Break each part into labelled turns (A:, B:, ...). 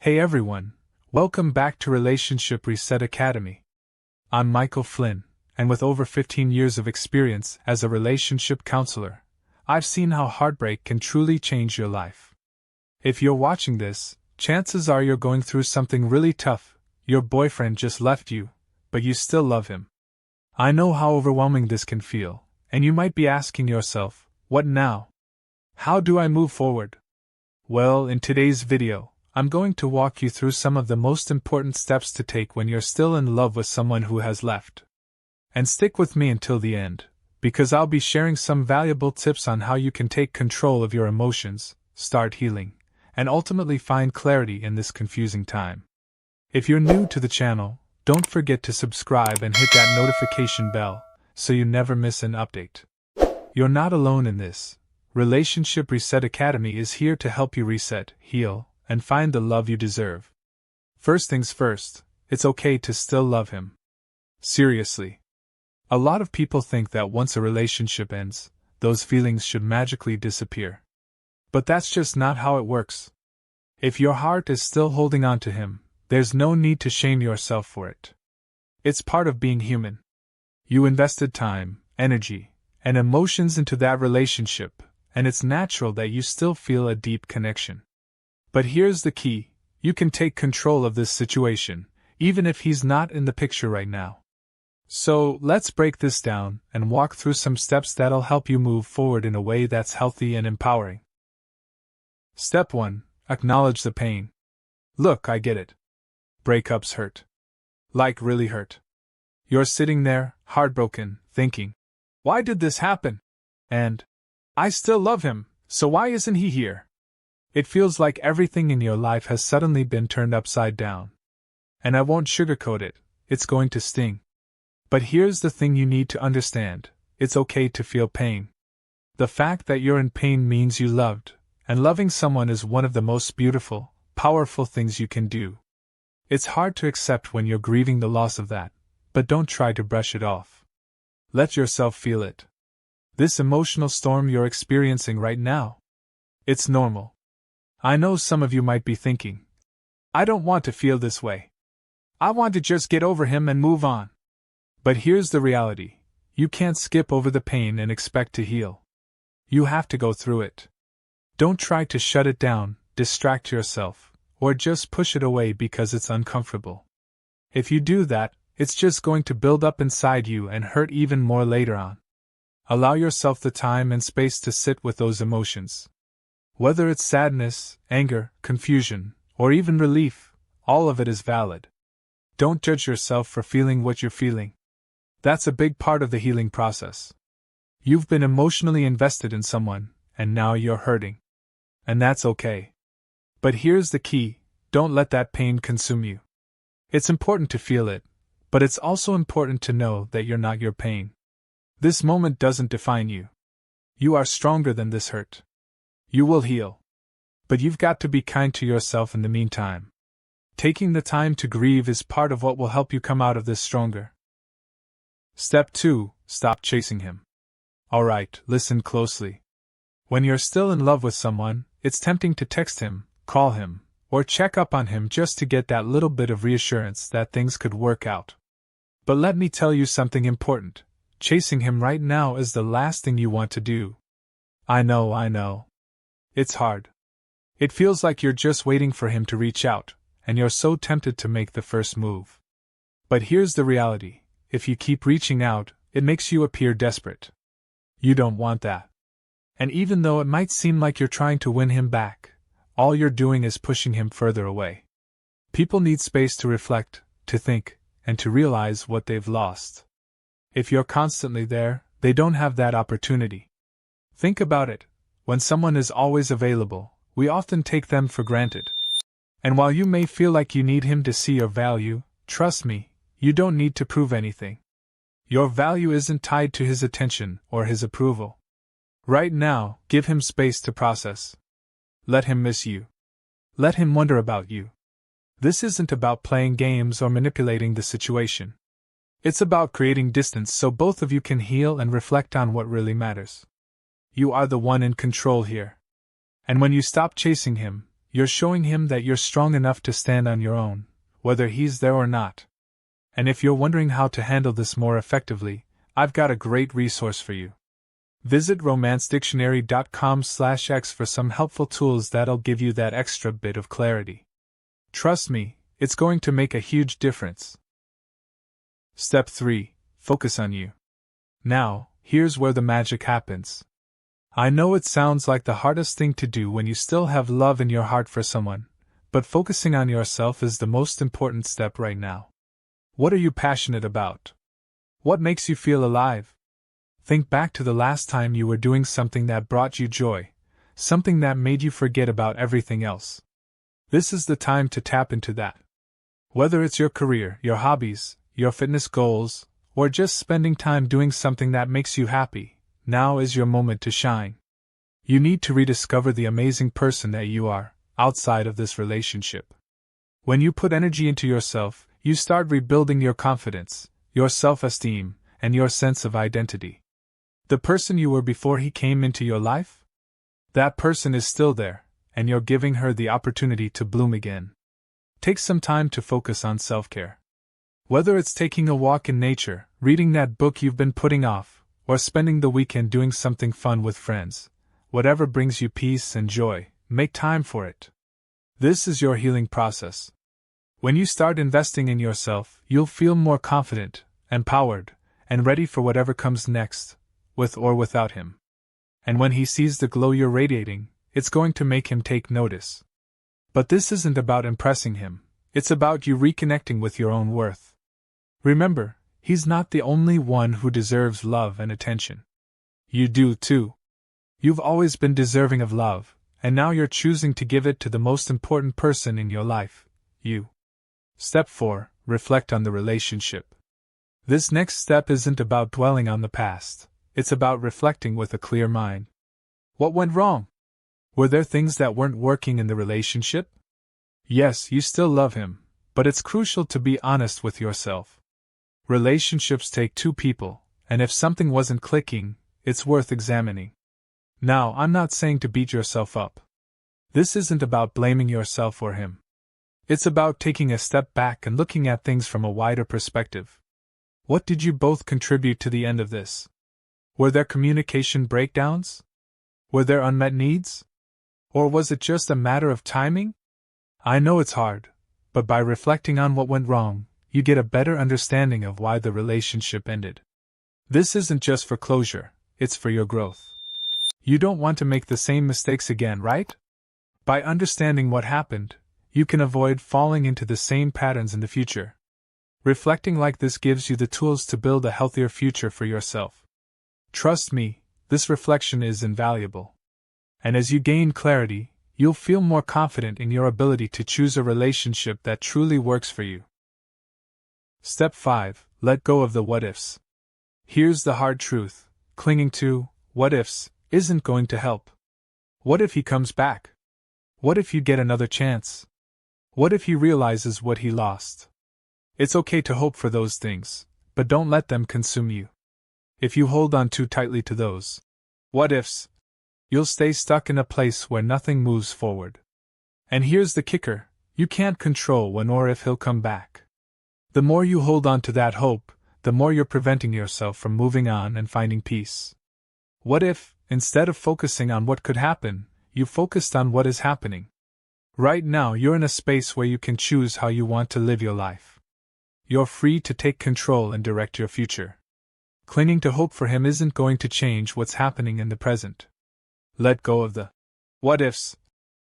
A: Hey everyone, welcome back to Relationship Reset Academy. I'm Michael Flynn, and with over 15 years of experience as a relationship counselor, I've seen how heartbreak can truly change your life. If you're watching this, chances are you're going through something really tough. Your boyfriend just left you, but you still love him. I know how overwhelming this can feel, and you might be asking yourself, what now? How do I move forward? Well, in today's video, I'm going to walk you through some of the most important steps to take when you're still in love with someone who has left. And stick with me until the end, because I'll be sharing some valuable tips on how you can take control of your emotions, start healing, and ultimately find clarity in this confusing time. If you're new to the channel, don't forget to subscribe and hit that notification bell so you never miss an update. You're not alone in this. Relationship Reset Academy is here to help you reset, heal, and find the love you deserve. First things first, it's okay to still love him. Seriously. A lot of people think that once a relationship ends, those feelings should magically disappear. But that's just not how it works. If your heart is still holding on to him, there's no need to shame yourself for it. It's part of being human. You invested time, energy, and emotions into that relationship, and it's natural that you still feel a deep connection. But here's the key, you can take control of this situation, even if he's not in the picture right now. So, let's break this down and walk through some steps that'll help you move forward in a way that's healthy and empowering. Step 1. Acknowledge the pain. Look, I get it. Breakups hurt. Like really hurt. You're sitting there, heartbroken, thinking, why did this happen? And, I still love him, so why isn't he here? It feels like everything in your life has suddenly been turned upside down. And I won't sugarcoat it, it's going to sting. But here's the thing you need to understand, it's okay to feel pain. The fact that you're in pain means you loved, and loving someone is one of the most beautiful, powerful things you can do. It's hard to accept when you're grieving the loss of that, but don't try to brush it off. Let yourself feel it. This emotional storm you're experiencing right now, it's normal. I know some of you might be thinking, I don't want to feel this way. I want to just get over him and move on. But here's the reality, you can't skip over the pain and expect to heal. You have to go through it. Don't try to shut it down, distract yourself, or just push it away because it's uncomfortable. If you do that, it's just going to build up inside you and hurt even more later on. Allow yourself the time and space to sit with those emotions. Whether it's sadness, anger, confusion, or even relief, all of it is valid. Don't judge yourself for feeling what you're feeling. That's a big part of the healing process. You've been emotionally invested in someone, and now you're hurting. And that's okay. But here's the key, don't let that pain consume you. It's important to feel it, but it's also important to know that you're not your pain. This moment doesn't define you. You are stronger than this hurt. You will heal. But you've got to be kind to yourself in the meantime. Taking the time to grieve is part of what will help you come out of this stronger. Step 2. Stop chasing him. Alright, listen closely. When you're still in love with someone, it's tempting to text him, call him, or check up on him just to get that little bit of reassurance that things could work out. But let me tell you something important. Chasing him right now is the last thing you want to do. I know. It's hard. It feels like you're just waiting for him to reach out, and you're so tempted to make the first move. But here's the reality, if you keep reaching out, it makes you appear desperate. You don't want that. And even though it might seem like you're trying to win him back, all you're doing is pushing him further away. People need space to reflect, to think, and to realize what they've lost. If you're constantly there, they don't have that opportunity. Think about it. When someone is always available, we often take them for granted. And while you may feel like you need him to see your value, trust me, you don't need to prove anything. Your value isn't tied to his attention or his approval. Right now, give him space to process. Let him miss you. Let him wonder about you. This isn't about playing games or manipulating the situation. It's about creating distance so both of you can heal and reflect on what really matters. You are the one in control here. And when you stop chasing him, you're showing him that you're strong enough to stand on your own, whether he's there or not. And if you're wondering how to handle this more effectively, I've got a great resource for you. Visit romancedictionary.com/x for some helpful tools that'll give you that extra bit of clarity. Trust me, it's going to make a huge difference. Step 3. Focus on you. Now, here's where the magic happens. I know it sounds like the hardest thing to do when you still have love in your heart for someone, but focusing on yourself is the most important step right now. What are you passionate about? What makes you feel alive? Think back to the last time you were doing something that brought you joy, something that made you forget about everything else. This is the time to tap into that. Whether it's your career, your hobbies, your fitness goals, or just spending time doing something that makes you happy, now is your moment to shine. You need to rediscover the amazing person that you are, outside of this relationship. When you put energy into yourself, you start rebuilding your confidence, your self-esteem, and your sense of identity. The person you were before he came into your life? That person is still there, and you're giving her the opportunity to bloom again. Take some time to focus on self-care. Whether it's taking a walk in nature, reading that book you've been putting off, or spending the weekend doing something fun with friends, whatever brings you peace and joy, make time for it. This is your healing process. When you start investing in yourself, you'll feel more confident, empowered, and ready for whatever comes next, with or without him. And when he sees the glow you're radiating, it's going to make him take notice. But this isn't about impressing him, it's about you reconnecting with your own worth. Remember, he's not the only one who deserves love and attention. You do too. You've always been deserving of love, and now you're choosing to give it to the most important person in your life, you. Step 4. Reflect on the relationship. This next step isn't about dwelling on the past, it's about reflecting with a clear mind. What went wrong? Were there things that weren't working in the relationship? Yes, you still love him, but it's crucial to be honest with yourself. Relationships take two people, and if something wasn't clicking, it's worth examining. Now, I'm not saying to beat yourself up. This isn't about blaming yourself or him. It's about taking a step back and looking at things from a wider perspective. What did you both contribute to the end of this? Were there communication breakdowns? Were there unmet needs? Or was it just a matter of timing? I know it's hard, but by reflecting on what went wrong, you get a better understanding of why the relationship ended. This isn't just for closure, it's for your growth. You don't want to make the same mistakes again, right? By understanding what happened, you can avoid falling into the same patterns in the future. Reflecting like this gives you the tools to build a healthier future for yourself. Trust me, this reflection is invaluable. And as you gain clarity, you'll feel more confident in your ability to choose a relationship that truly works for you. Step 5. Let go of the what-ifs. Here's the hard truth. Clinging to what-ifs isn't going to help. What if he comes back? What if you get another chance? What if he realizes what he lost? It's okay to hope for those things, but don't let them consume you. If you hold on too tightly to those what-ifs, you'll stay stuck in a place where nothing moves forward. And here's the kicker, you can't control when or if he'll come back. The more you hold on to that hope, the more you're preventing yourself from moving on and finding peace. What if, instead of focusing on what could happen, you focused on what is happening? Right now you're in a space where you can choose how you want to live your life. You're free to take control and direct your future. Clinging to hope for him isn't going to change what's happening in the present. Let go of the what-ifs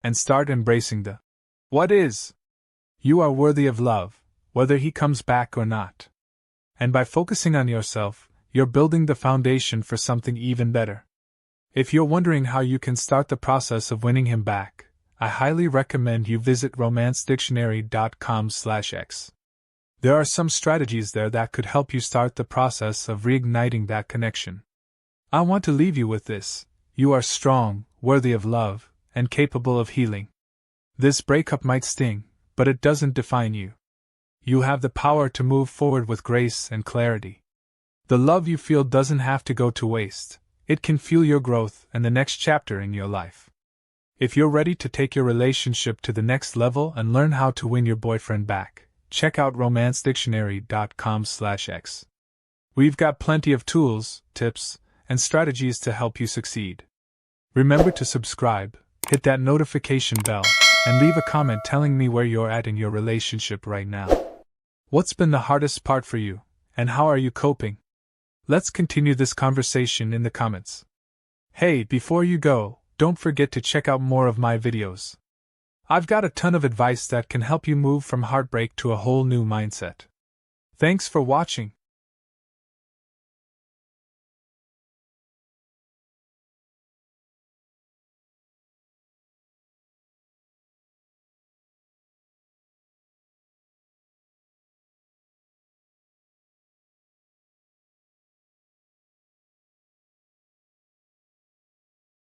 A: and start embracing the what is. You are worthy of love, whether he comes back or not. And by focusing on yourself, you're building the foundation for something even better. If you're wondering how you can start the process of winning him back, I highly recommend you visit romancedictionary.com/x. There are some strategies there that could help you start the process of reigniting that connection. I want to leave you with this: you are strong, worthy of love, and capable of healing. This breakup might sting, but it doesn't define you. You have the power to move forward with grace and clarity. The love you feel doesn't have to go to waste, it can fuel your growth and the next chapter in your life. If you're ready to take your relationship to the next level and learn how to win your boyfriend back, check out romancedictionary.com/x. We've got plenty of tools, tips, and strategies to help you succeed. Remember to subscribe, hit that notification bell, and leave a comment telling me where you're at in your relationship right now. What's been the hardest part for you, and how are you coping? Let's continue this conversation in the comments. Hey, before you go, don't forget to check out more of my videos. I've got a ton of advice that can help you move from heartbreak to a whole new mindset. Thanks for watching.